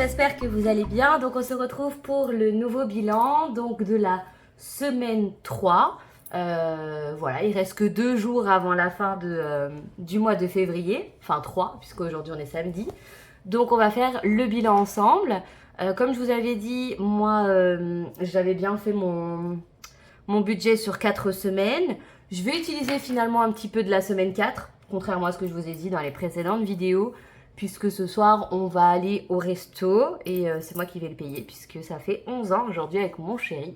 j'espère que vous allez bien. Donc on se retrouve pour le nouveau bilan donc de la semaine 3. Voilà, il reste que 2 jours avant la fin du mois de février, enfin 3 puisqu'aujourd'hui on est samedi. Donc on va faire le bilan ensemble. Comme je vous avais dit, moi j'avais bien fait mon budget sur 4 semaines. Je vais utiliser finalement un petit peu de la semaine 4, contrairement à ce que je vous ai dit dans les précédentes vidéos, puisque ce soir on va aller au resto et c'est moi qui vais le payer, puisque ça fait 11 ans aujourd'hui avec mon chéri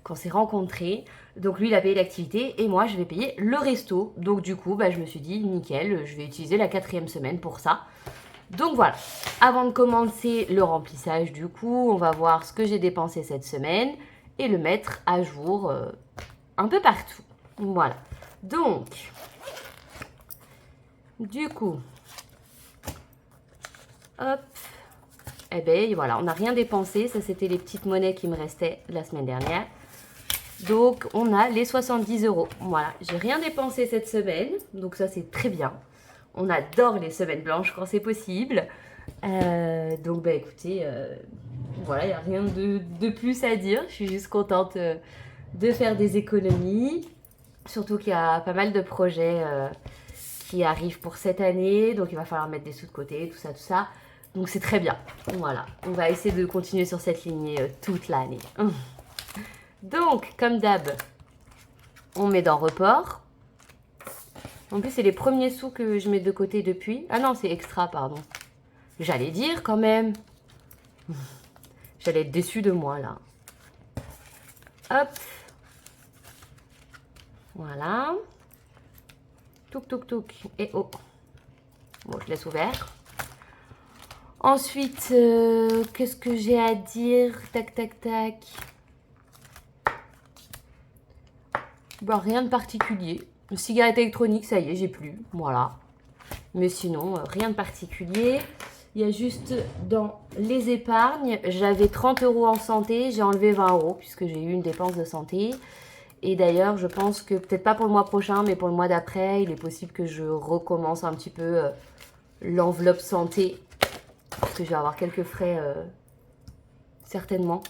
qu'on s'est rencontrés. Donc lui il a payé l'activité et moi je vais payer le resto. Donc du coup je me suis dit nickel, je vais utiliser la 4e semaine pour ça. Donc voilà, avant de commencer le remplissage du coup, on va voir ce que j'ai dépensé cette semaine et le mettre à jour un peu partout. Voilà, donc du coup, hop, eh ben voilà, on n'a rien dépensé, ça c'était les petites monnaies qui me restaient la semaine dernière. Donc on a les 70 €. Voilà, j'ai rien dépensé cette semaine, donc ça c'est très bien. On adore les semaines blanches quand c'est possible. Donc écoutez, voilà, il n'y a rien de plus à dire. Je suis juste contente de faire des économies. Surtout qu'il y a pas mal de projets qui arrivent pour cette année. Donc il va falloir mettre des sous de côté, tout ça, tout ça. Donc c'est très bien. Voilà, on va essayer de continuer sur cette lignée toute l'année. Donc, comme d'hab, on met dans report. En plus, c'est les premiers sous que je mets de côté depuis. Ah non, c'est extra, pardon. J'allais dire quand même. J'allais être déçue de moi, là. Hop. Voilà. Touk, touk, touk. Et oh. Bon, je laisse ouvert. Ensuite, qu'est-ce que j'ai à dire? Tac, tac, tac. Bon, rien de particulier. Cigarette électronique, ça y est, j'ai plus. Voilà. Mais sinon, rien de particulier. Il y a juste dans les épargnes, j'avais 30 € en santé, j'ai enlevé 20 € puisque j'ai eu une dépense de santé. Et d'ailleurs, je pense que peut-être pas pour le mois prochain, mais pour le mois d'après, il est possible que je recommence un petit peu l'enveloppe santé. Parce que je vais avoir quelques frais certainement.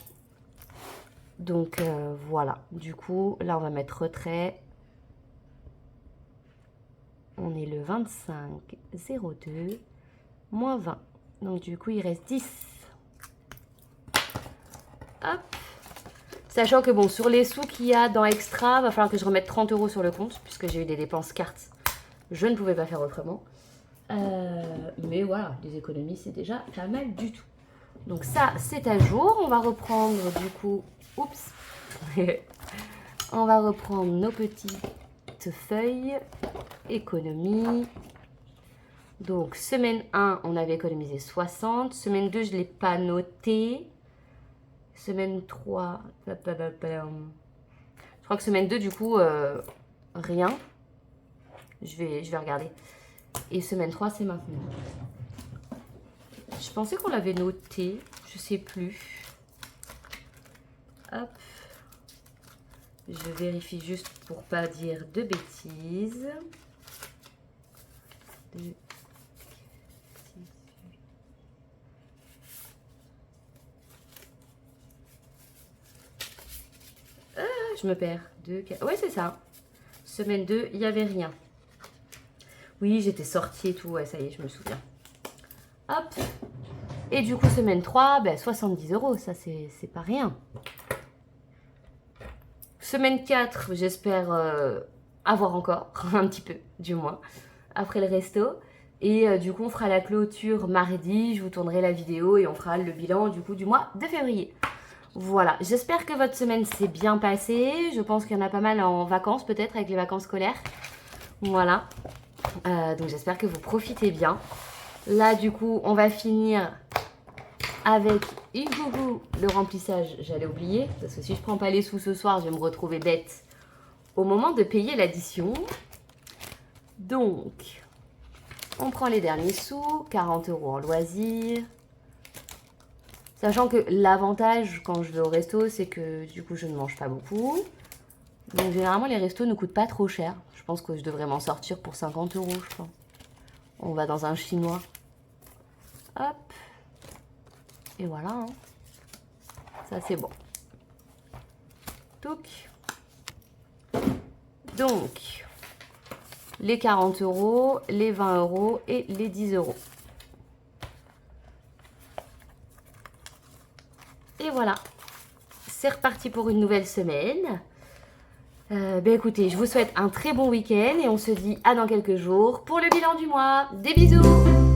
Donc voilà, du coup, là on va mettre retrait. On est le 25/02, moins 20. Donc du coup, il reste 10. Hop. Sachant que bon, sur les sous qu'il y a dans Extra, va falloir que je remette 30 € sur le compte, puisque j'ai eu des dépenses cartes. Je ne pouvais pas faire autrement. Mais voilà, les économies, c'est déjà pas mal du tout. Donc ça, c'est à jour. On va reprendre du coup... Oups. On va reprendre nos petites feuilles. Économie. Donc, semaine 1, on avait économisé 60. Semaine 2, je ne l'ai pas noté. Semaine 3... Je crois que semaine 2, du coup, rien. Je vais regarder. Et semaine 3, c'est maintenant. Je pensais qu'on l'avait noté. Je sais plus. Hop. Je vérifie juste pour pas dire de bêtises. 2, 6, 8. Je me perds. 2, 4. Ouais, c'est ça. Semaine 2, il n'y avait rien. Oui, j'étais sortie et tout. Ouais, ça y est, je me souviens. Hop. Et du coup, semaine 3, 70 €. Ça, c'est pas rien. Semaine 4, j'espère avoir encore un petit peu, du moins, après le resto. Et du coup, on fera la clôture mardi. Je vous tournerai la vidéo et on fera le bilan du coup du mois de février. Voilà, j'espère que votre semaine s'est bien passée. Je pense qu'il y en a pas mal en vacances, peut-être, avec les vacances scolaires. Voilà. Donc j'espère que vous profitez bien. Là, du coup, on va finir avec le remplissage. J'allais oublier, parce que si je prends pas les sous ce soir, je vais me retrouver bête au moment de payer l'addition. Donc, on prend les derniers sous, 40 € en loisirs. Sachant que l'avantage quand je vais au resto, c'est que du coup, je ne mange pas beaucoup. Donc, généralement, les restos ne coûtent pas trop cher. Je pense que je devrais m'en sortir pour 50 €, je pense. On va dans un chinois. Hop. Et voilà. Hein. Ça, c'est bon. Touc. Donc, les 40 €, les 20 € et les 10 €. Et voilà. C'est reparti pour une nouvelle semaine. Écoutez, je vous souhaite un très bon week-end et on se dit à dans quelques jours pour le bilan du mois. Des bisous!